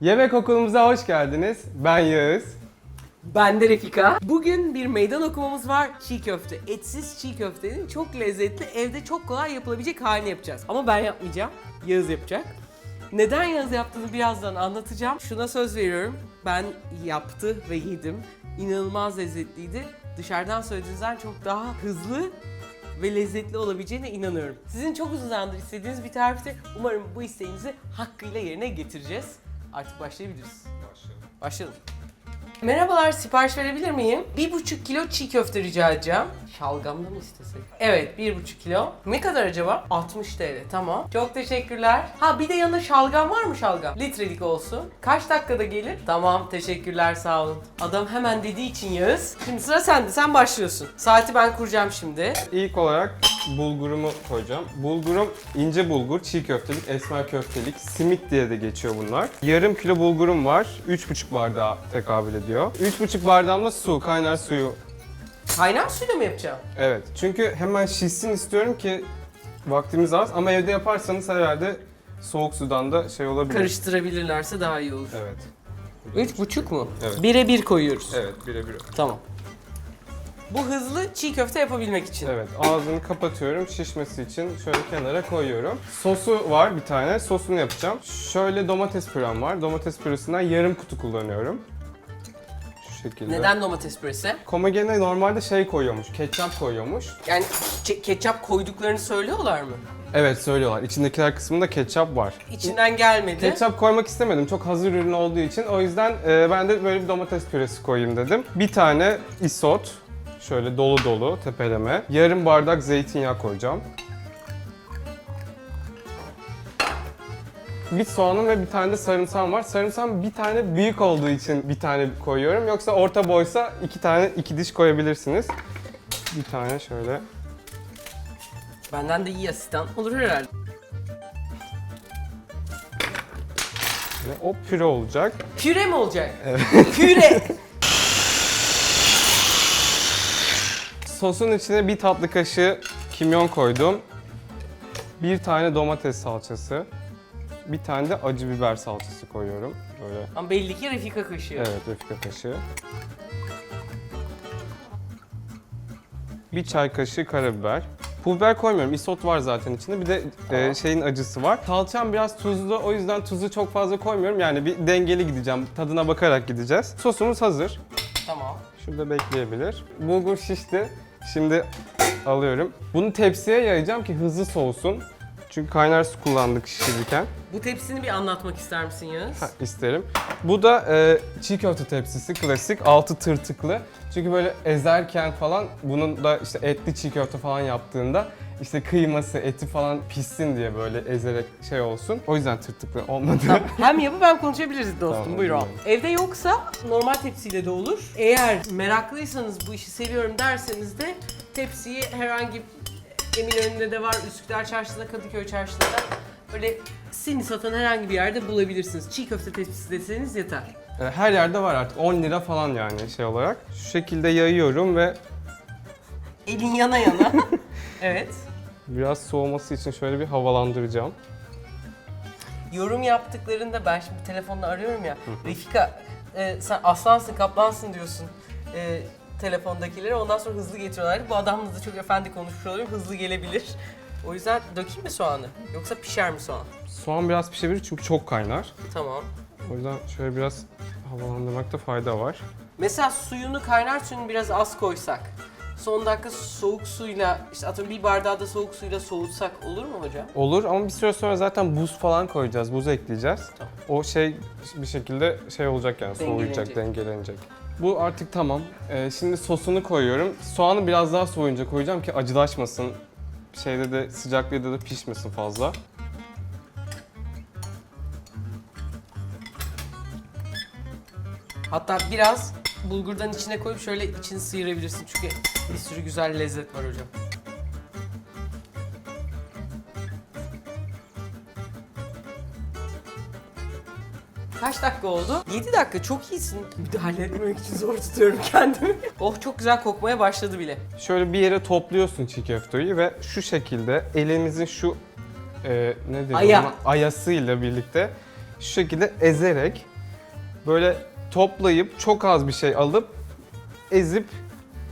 Yemek okulumuza hoş geldiniz. Ben Yağız. Ben de Refika. Bugün bir meydan okumamız var. Çiğ köfte. Etsiz çiğ köftenin çok lezzetli, evde çok kolay yapılabilecek halini yapacağız. Ama ben yapmayacağım. Yağız yapacak. Neden Yağız yaptığını birazdan anlatacağım. Şuna söz veriyorum. Ben yaptı ve yedim. İnanılmaz lezzetliydi. Dışarıdan söylediğinizden çok daha hızlı ve lezzetli olabileceğine inanıyorum. Sizin çok uzun zamandır istediğiniz bir tarifte umarım bu isteğinizi hakkıyla yerine getireceğiz. Artık başlayabiliriz. Başlayalım. Merhabalar, sipariş verebilir miyim? 1,5 kilo çiğ köfte rica edeceğim. Şalgamda mı istesek? Evet, 1,5 kilo. Ne kadar acaba? 60 TL, tamam. Çok teşekkürler. Ha bir de yanında şalgam var mı şalgam? Litrelik olsun. Kaç dakikada gelir? Tamam, teşekkürler, sağ olun. Adam hemen dediği için Yağız. Şimdi sıra sende, sen başlıyorsun. Saati ben kuracağım şimdi. İlk olarak bulgurumu koyacağım. Bulgurum ince bulgur, çiğ köftelik, esmer köftelik, simit diye de geçiyor bunlar. Yarım kilo bulgurum var. 3,5 bardağa tekabül ediyor. 3,5 bardağımda su, kaynar suyu. Kaynar suyla mı yapacağım? Evet. Çünkü hemen şişsin istiyorum ki vaktimiz az ama evde yaparsanız herhalde soğuk sudan da şey olabilir. Karıştırabilirlerse daha iyi olur. Evet. 3,5 mu? Evet. 1'e 1 koyuyoruz. Evet, birebir. Tamam. Bu hızlı çiğ köfte yapabilmek için. Evet, ağzını kapatıyorum. Şişmesi için şöyle kenara koyuyorum. Sosu var bir tane. Sosunu yapacağım. Şöyle domates pürem var. Domates püresinden yarım kutu kullanıyorum. Şu şekilde. Neden domates püresi? Komagene normalde şey koyuyormuş, ketçap koyuyormuş. Yani ketçap koyduklarını söylüyorlar mı? Evet söylüyorlar. İçindekiler kısmında ketçap var. İçinden gelmedi. Ketçap koymak istemedim. Çok hazır ürün olduğu için. O yüzden ben de böyle bir domates püresi koyayım dedim. Bir tane isot. Şöyle dolu dolu tepeleme. Yarım bardak zeytinyağı koyacağım. Bir soğanım ve bir tane de sarımsağım var. Sarımsağım bir tane büyük olduğu için bir tane koyuyorum. Yoksa orta boysa iki diş koyabilirsiniz. Bir tane şöyle. Benden de iyi asistan olur herhalde. Ve o püre olacak. Püre mi olacak? Evet. Püre! Sosun içine bir tatlı kaşığı kimyon koydum. Bir tane domates salçası. Bir tane de acı biber salçası koyuyorum. Böyle. Ama belli ki Refika kaşığı. Evet, Refika kaşığı. Bir çay kaşığı karabiber. Pul biber koymuyorum. Isot var zaten içinde. Bir de şeyin acısı var. Salçam biraz tuzlu. O yüzden tuzu çok fazla koymuyorum. Yani bir dengeli gideceğim. Tadına bakarak gideceğiz. Sosumuz hazır. Tamam. Şurada bekleyebilir. Bulgur şişti. Şimdi alıyorum. Bunu tepsiye yayacağım ki hızlı soğusun. Çünkü kaynar su kullandık şişirirken. Bu tepsini bir anlatmak ister misin Yağız? İsterim. Bu da çiğ köfte tepsisi klasik. Altı tırtıklı. Çünkü böyle ezerken falan bunun da işte etli çiğ köfte falan yaptığında işte kıyması, eti falan pişsin diye böyle ezerek şey olsun. O yüzden tırtıklı olmadı. Tamam. Hem yapıp hem konuşabiliriz dostum. Tamam, Buyurun. buyurun. Evde yoksa normal tepsiyle de olur. Eğer meraklıysanız bu işi seviyorum derseniz de tepsiyi herhangi Eminönü'nde de var, Üsküdar Çarşısı'nda, Kadıköy Çarşısı'nda böyle sini satan herhangi bir yerde bulabilirsiniz. Çiğ köfte tepsisi deseniz yeter. Her yerde var artık. 10 lira falan yani şey olarak. Şu şekilde yayıyorum ve Elin yana yana. Evet. biraz soğuması için şöyle bir havalandıracağım. Yorum yaptıklarında ben şimdi telefonla arıyorum ya. Refika sen aslansın, kaplansın diyorsun telefondakilere. Ondan sonra hızlı getiriyorlar. Bu adamla da çok efendi konuşmuş oluyorum. Hızlı gelebilir. O yüzden dökeyim mi soğanı? Yoksa pişer mi soğan? Soğan biraz pişebilir çünkü çok kaynar. Tamam. O yüzden şöyle biraz havalandırmakta fayda var. Mesela kaynar suyunu biraz az koysak, son dakika soğuk suyla, işte atıyorum bir bardağı da soğuk suyla soğutsak olur mu hocam? Olur ama bir süre sonra zaten buz falan koyacağız, buz ekleyeceğiz. Tamam. O şey bir şekilde şey olacak yani soğuyacak, dengelenecek. Bu artık tamam. Şimdi sosunu koyuyorum. Soğanı biraz daha soğuyunca koyacağım ki acılaşmasın. Şeyde de sıcaklığında da pişmesin fazla. Hatta biraz bulgurdan içine koyup şöyle içini sıyırabilirsin çünkü bir sürü güzel lezzet var hocam. Kaç dakika oldu? 7 dakika, çok iyisin. Müdahale etmemek için zor tutuyorum kendimi. Oh, çok güzel kokmaya başladı bile. Şöyle bir yere topluyorsun çiğ köfteyi ve şu şekilde elimizin şu ne diyeyim Aya. ona, ayasıyla birlikte şu şekilde ezerek böyle toplayıp çok az bir şey alıp ezip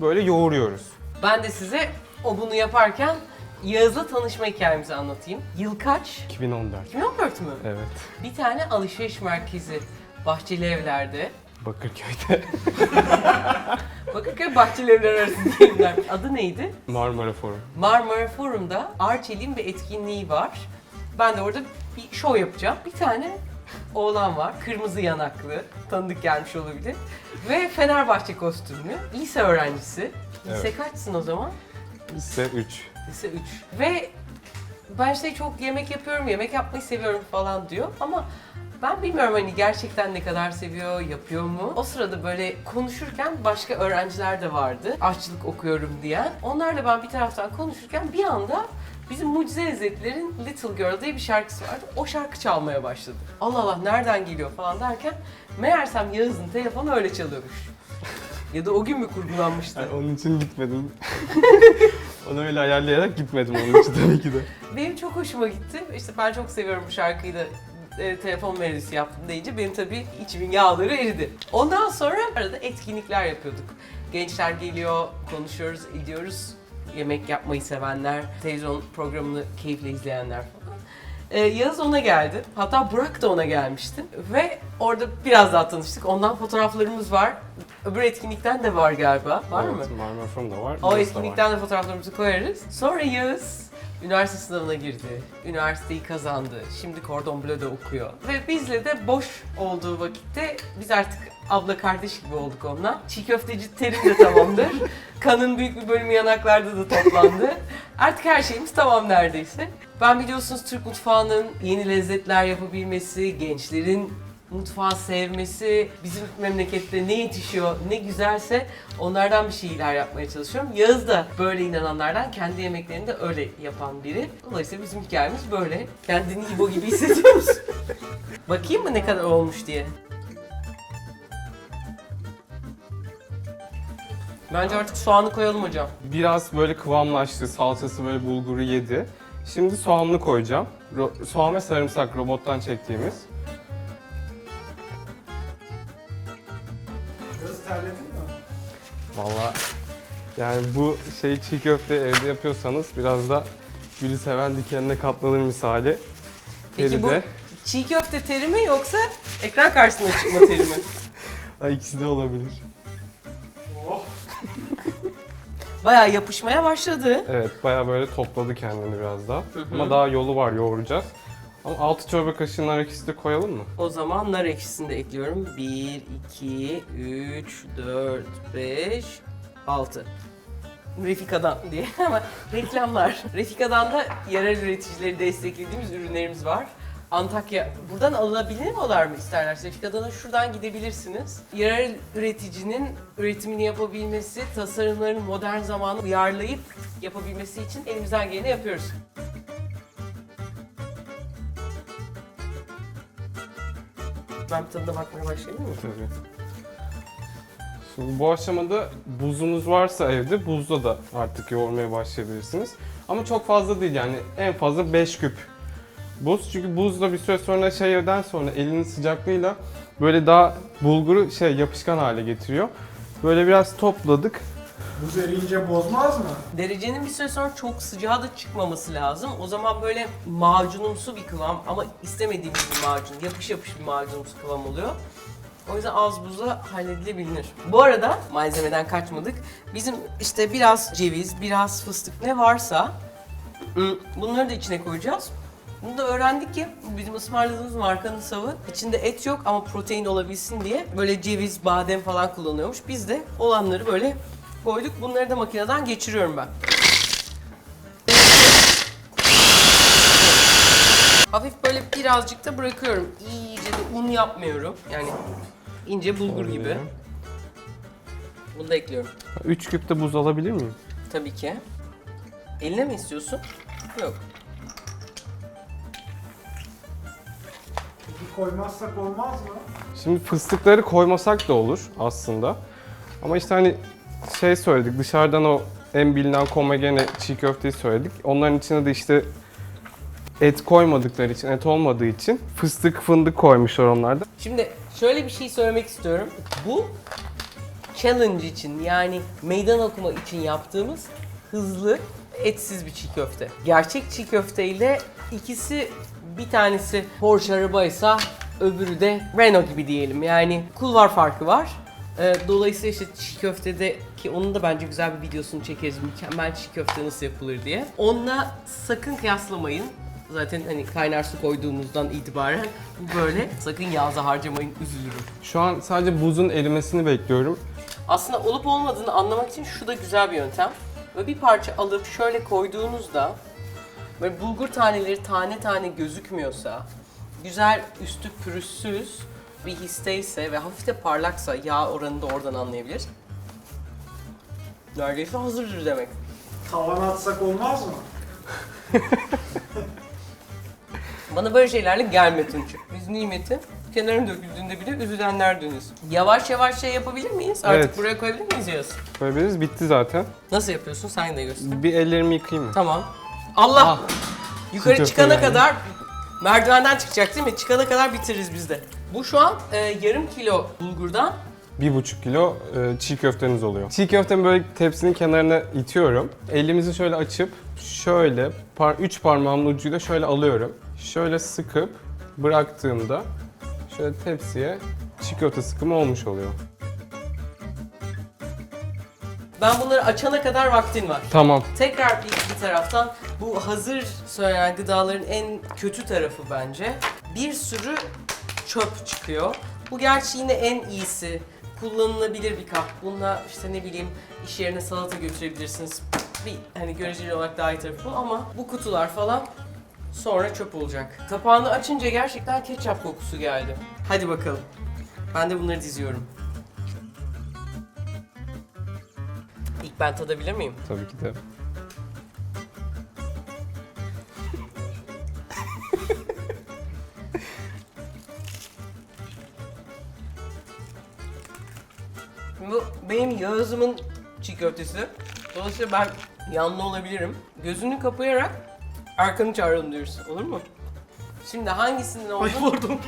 böyle yoğuruyoruz. Ben de size o bunu yaparken Yağız'la tanışma hikayemizi anlatayım. Yıl kaç? 2014. 2014 mü? Evet. Bir tane alışveriş merkezi Bahçeli Evler'de. Bakırköy'de. Bakırköy Bahçeli Evler arası diyelimler. Adı neydi? Marmara Forum. Marmara Forum'da Arçelik'in bir etkinliği var. Ben de orada bir show yapacağım. Bir tane oğlan var. Kırmızı yanaklı. Tanıdık gelmiş olabilir. Ve Fenerbahçe kostümlü. Lise öğrencisi. Lise kaçsın o zaman? Lise 3. Lise 3. Ve ben işte çok yemek yapıyorum, yemek yapmayı seviyorum falan diyor. Ama ben bilmiyorum hani gerçekten ne kadar seviyor, yapıyor mu? O sırada böyle konuşurken başka öğrenciler de vardı. Aşçılık okuyorum diyen. Onlarla ben bir taraftan konuşurken bir anda bizim Mucize Lezzetler'in Little Girl diye bir şarkısı vardı. O şarkı çalmaya başladı. Allah Allah nereden geliyor falan derken meğersem Yağız'ın telefonu öyle çalıyormuş. Ya da o gün mü kurgulanmıştı? Yani onun için gitmedim. Onu öyle ayarlayarak gitmedim onun için tabii ki de. Benim çok hoşuma gitti. İşte ben çok seviyorum bu şarkıyı da telefon melodisi yaptım deyince benim tabii içimin yağları eridi. Ondan sonra arada etkinlikler yapıyorduk. Gençler geliyor, konuşuyoruz, ediyoruz. Yemek yapmayı sevenler, televizyon programını keyifle izleyenler falan. Yağız ona geldi. Hatta Burak da ona gelmişti. Ve orada biraz daha tanıştık. Ondan fotoğraflarımız var. Öbür etkinlikten de var galiba. Var mı? Evet, Marmara Forum'da var. O burası da etkinlikten var. de fotoğraflarımızı koyarız. Sonra Yağız üniversite sınavına girdi. Üniversiteyi kazandı. Şimdi Cordon Bleu'da okuyor. Ve bizle de boş olduğu vakitte biz artık abla kardeş gibi olduk onunla. Çiğ köfteci terim de tamamdır. Kanın büyük bir bölümü yanaklarda da toplandı. Artık her şeyimiz tamam neredeyse. Ben biliyorsunuz Türk mutfağının yeni lezzetler yapabilmesi, gençlerin mutfağı sevmesi, bizim memlekette ne yetişiyor, ne güzelse onlardan bir şeyler yapmaya çalışıyorum. Yağız da böyle inananlardan, kendi yemeklerini de öyle yapan biri. Dolayısıyla bizim hikayemiz böyle. Kendini İbo gibi hissediyor musun? Bakayım mı ne kadar olmuş diye. Bence artık soğanı koyalım hocam. Biraz böyle kıvamlaştı, salçası böyle bulguru yedi. Şimdi soğanlı koyacağım. Soğan ve sarımsak robottan çektiğimiz. Biraz terledin mi? Vallahi yani bu şey çiğ köfte evde yapıyorsanız biraz da gülü seven dikenine katlanır misali. Peki bu Teride. çiğ köfte terimi yoksa ekran karşısına çıkma terimi? Ay, ikisi de olabilir. Oh! Bayağı yapışmaya başladı. Evet, bayağı böyle topladı kendini biraz daha. Ama daha yolu var, yoğuracağız. Ama 6 çorba kaşığı nar ekşisi de koyalım mı? O zaman nar ekşisini de ekliyorum. 1, 2, 3, 4, 5, 6. Refika'dan diye ama reklamlar. Refika'dan da yerel üreticileri desteklediğimiz ürünlerimiz var. Antakya, buradan alınabiliyorlar mı isterlerse? Refika'dan şuradan gidebilirsiniz. Yerel üreticinin üretimini yapabilmesi, tasarımlarını modern zamana uyarlayıp yapabilmesi için elimizden geleni yapıyoruz. Ben bir tadına bakmaya başlayayım mı? Tabii. Şimdi bu aşamada buzunuz varsa evde buzda da artık yoğurmaya başlayabilirsiniz. Ama çok fazla değil, yani en fazla 5 küp buz. Çünkü buzda bir süre sonra şeyden sonra elinin sıcaklığıyla böyle daha bulguru yapışkan hale getiriyor. Böyle biraz topladık. Buz eriyince bozmaz mı? Derecenin bir süre sonra çok sıcağı da çıkmaması lazım. O zaman böyle macunumsu bir kıvam ama istemediğimiz bir macun, yapış yapış bir macunumsu kıvam oluyor. O yüzden az buzla halledilebilir. Bu arada malzemeden kaçmadık. Bizim işte biraz ceviz, biraz fıstık ne varsa bunları da içine koyacağız. Bunu da öğrendik ki bizim ısmarladığımız markanın savı içinde et yok ama protein olabilsin diye böyle ceviz, badem falan kullanıyormuş. Biz de olanları böyle koyduk. Bunları da makineden geçiriyorum ben. Hafif böyle birazcık da bırakıyorum. İyice de un yapmıyorum. Yani ince bulgur gibi. Bunu da ekliyorum. 3 küp de buz alabilir miyim? Tabii ki. Eline mi istiyorsun? Yok. Peki koymazsak olmaz mı? Şimdi fıstıkları koymasak da olur aslında. Ama işte hani söyledik, dışarıdan o en bilinen Komagene çiğ köfteyi söyledik. Onların içine de işte Et koymadıkları için, et olmadığı için fıstık, fındık koymuşlar onlarda. Şimdi şöyle bir şey söylemek istiyorum. Bu challenge için, yani meydan okuma için yaptığımız hızlı, etsiz bir çiğ köfte. Gerçek çiğ köfte ile ikisi, bir tanesi Porsche arabaysa öbürü de Renault gibi diyelim. Yani kulvar farkı var. Dolayısıyla işte çiğ köftede, ki onun da bence güzel bir videosunu çekeriz, mükemmel çiğ köfte nasıl yapılır diye. Onunla sakın kıyaslamayın. Zaten hani kaynar su koyduğumuzdan itibaren bu böyle. Sakın yağda harcamayın, üzülürüm. Şu an sadece buzun erimesini bekliyorum. Aslında olup olmadığını anlamak için şu da güzel bir yöntem. Böyle bir parça alıp şöyle koyduğunuzda böyle bulgur taneleri tane tane gözükmüyorsa, güzel üstü pürüzsüz bir histeyse ve hafif de parlaksa yağ oranını da oradan anlayabilir. Neredeyse hazırdır demek. Tavana atsak olmaz mı? Bana böyle şeylerle gelme Tunç. Biz nimetin kenarına döküldüğünde bile üzülenler dönüyoruz. Yavaş yavaş şey yapabilir miyiz? Artık Evet. buraya koyabilir miyiz Yağız? Koyabiliriz. Bitti zaten. Nasıl yapıyorsun? Sen de göster. Bir ellerimi yıkayayım mı? Tamam. Allah! Ah. Yukarı Çiğ çıkana köfte yani. kadar, merdivenden çıkacak değil mi? Çıkana kadar bitiririz biz de. Bu şu an yarım kilo bulgurdan 1,5 kilo çiğ köfteniz oluyor. Çiğ köftemi böyle tepsinin kenarına itiyorum. Elimizi şöyle açıp şöyle 3 parmağımın ucuyla şöyle alıyorum. Şöyle sıkıp bıraktığımda şöyle tepsiye çiğ köfte sıkımı olmuş oluyor. ben bunları açana kadar vaktin var. Tamam. Tekrar bir taraftan bu hazır söylenen gıdaların en kötü tarafı bence. Bir sürü çöp çıkıyor. Bu gerçi yine en iyisi. Kullanılabilir bir kap. Bununla işte ne bileyim iş yerine salata götürebilirsiniz. Bir hani göreceli olarak daha iyi tarafı bu, ama bu kutular falan sonra çöp olacak. Kapağını açınca gerçekten ketçap kokusu geldi. Hadi bakalım. Ben de bunları diziyorum. İlk ben tadabilir miyim? Tabii ki de. Bu benim Yağız'ımın çiğ köftesi. Dolayısıyla ben yanlı olabilirim. Gözünü kapayarak arkanı çağıralım diyoruz. Olur mu? Şimdi hangisinin olduğunu... Ay pardon.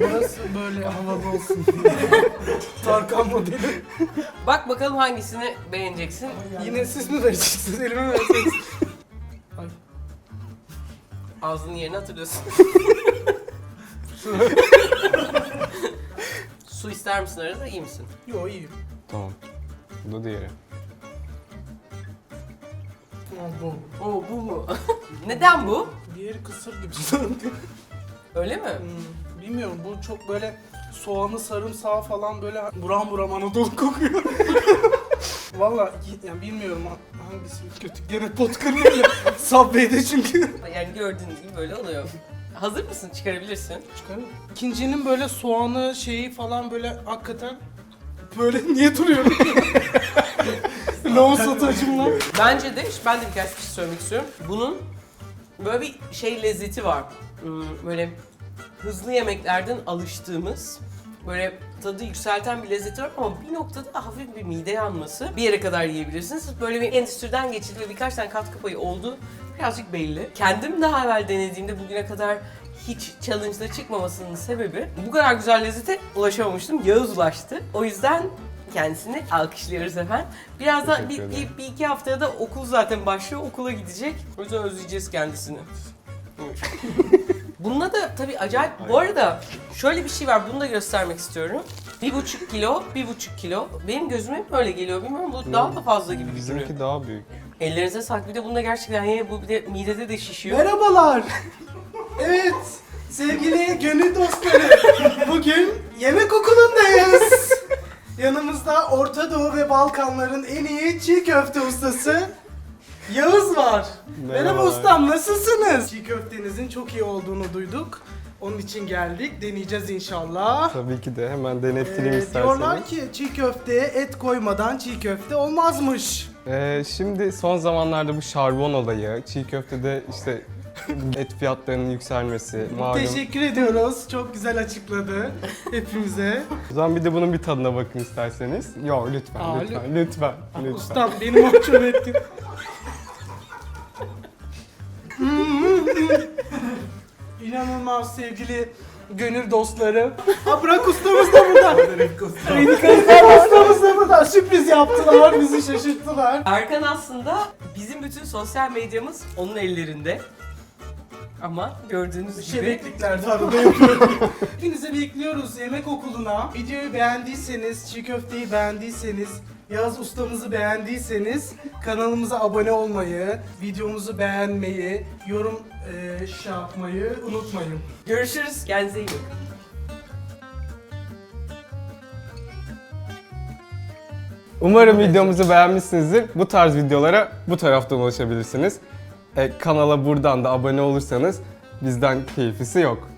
Burası böyle havalı olsun diye. Tarkan modeli. Bak bakalım hangisini beğeneceksin. Yine siz mi vereceksiniz? Elime mi verseniz? Ay. Ağzının yerini hatırlıyorsun. Su ister misin arada? İyi misin? Yo iyi. Tamam. Bu da diğeri. Bu. Oo, bu mu? Neden bu? Diğeri kısır gibi sanki. Öyle mi? Bilmiyorum, bu çok böyle soğanı, sarımsağı falan böyle buram buram Anadolu kokuyor. Valla yani bilmiyorum hangisi kötü. Gene pot kırmıyor ya. Subway'de çünkü. Yani gördüğünüz gibi böyle oluyor. Hazır mısın? Çıkarabilirsin. Çıkarım. İkincinin böyle soğanı şeyi falan böyle hakikaten böyle niye duruyorum? Loğun satıcım lan. Bence de, ben de birkaç bir şey söylemek istiyorum. Bunun böyle bir şey lezzeti var. Böyle hızlı yemeklerden alıştığımız, böyle tadı yükselten bir lezzeti var ama bir noktada hafif bir mide yanması. Bir yere kadar yiyebilirsiniz. Böyle bir endüstriden geçildi ve birkaç tane katkı payı oldu. Birazcık belli. Kendim daha evvel denediğimde bugüne kadar hiç challenge'da çıkmamasının sebebi bu kadar güzel lezzete ulaşamamıştım. Yağız ulaştı. O yüzden kendisini alkışlıyoruz efendim. Birazdan Teşekkür ederim. bir iki haftaya da okul zaten başlıyor. Okula gidecek. O yüzden özleyeceğiz kendisini. Bununla da tabii acayip. Bu arada şöyle bir şey var. Bunu da göstermek istiyorum. 1,5 kilo, 1,5 kilo. Benim gözüme hep öyle geliyor. Bilmiyorum, bu daha da fazla gibi duruyor. Bizimki daha büyük. Ellerinize sağlık. Bir de bunda gerçekten yine bu bir de midede de şişiyor. Merhabalar. Evet, sevgili gönül dostları. Bugün yemek okulundayız. Yanımızda Orta Doğu ve Balkanların en iyi çiğ köfte ustası Yağız var. Merhaba Merhabalar. ustam, nasılsınız? Çiğ köftenizin çok iyi olduğunu duyduk. Onun için geldik. Deneyeceğiz inşallah. Tabii ki de hemen denettireyim isterseniz. Diyorlar ki çiğ köfteye et koymadan çiğ köfte olmazmış. Şimdi son zamanlarda bu şarbon olayı, çiğ köftede işte et fiyatlarının yükselmesi, malum. Teşekkür ediyoruz. Çok güzel açıkladı hepimize. O zaman bir de bunun bir tadına bakın isterseniz. Yok lütfen, Aa, lütfen, lütfen, lütfen. Ustam beni mahcup ettin. İnanılmaz sevgili gönül dostları. Ha Burak ustamız da burada. Refika ustamız da burada. Sürpriz yaptılar, bizi şaşırttılar. Erkan aslında bizim bütün sosyal medyamız onun ellerinde. Ama gördüğünüz gibi Şebeklikler de arada yapıyorum. Hepinizi bekliyoruz yemek okuluna. Videoyu beğendiyseniz, çiğ köfteyi beğendiyseniz, Yağız ustamızı beğendiyseniz kanalımıza abone olmayı, videomuzu beğenmeyi, yorum şey yapmayı unutmayın. görüşürüz. Kendinize iyi bakın. Umarım videomuzu beğenmişsinizdir. Bu tarz videolara bu taraftan ulaşabilirsiniz. Kanala buradan da abone olursanız bizden keyfisi yok.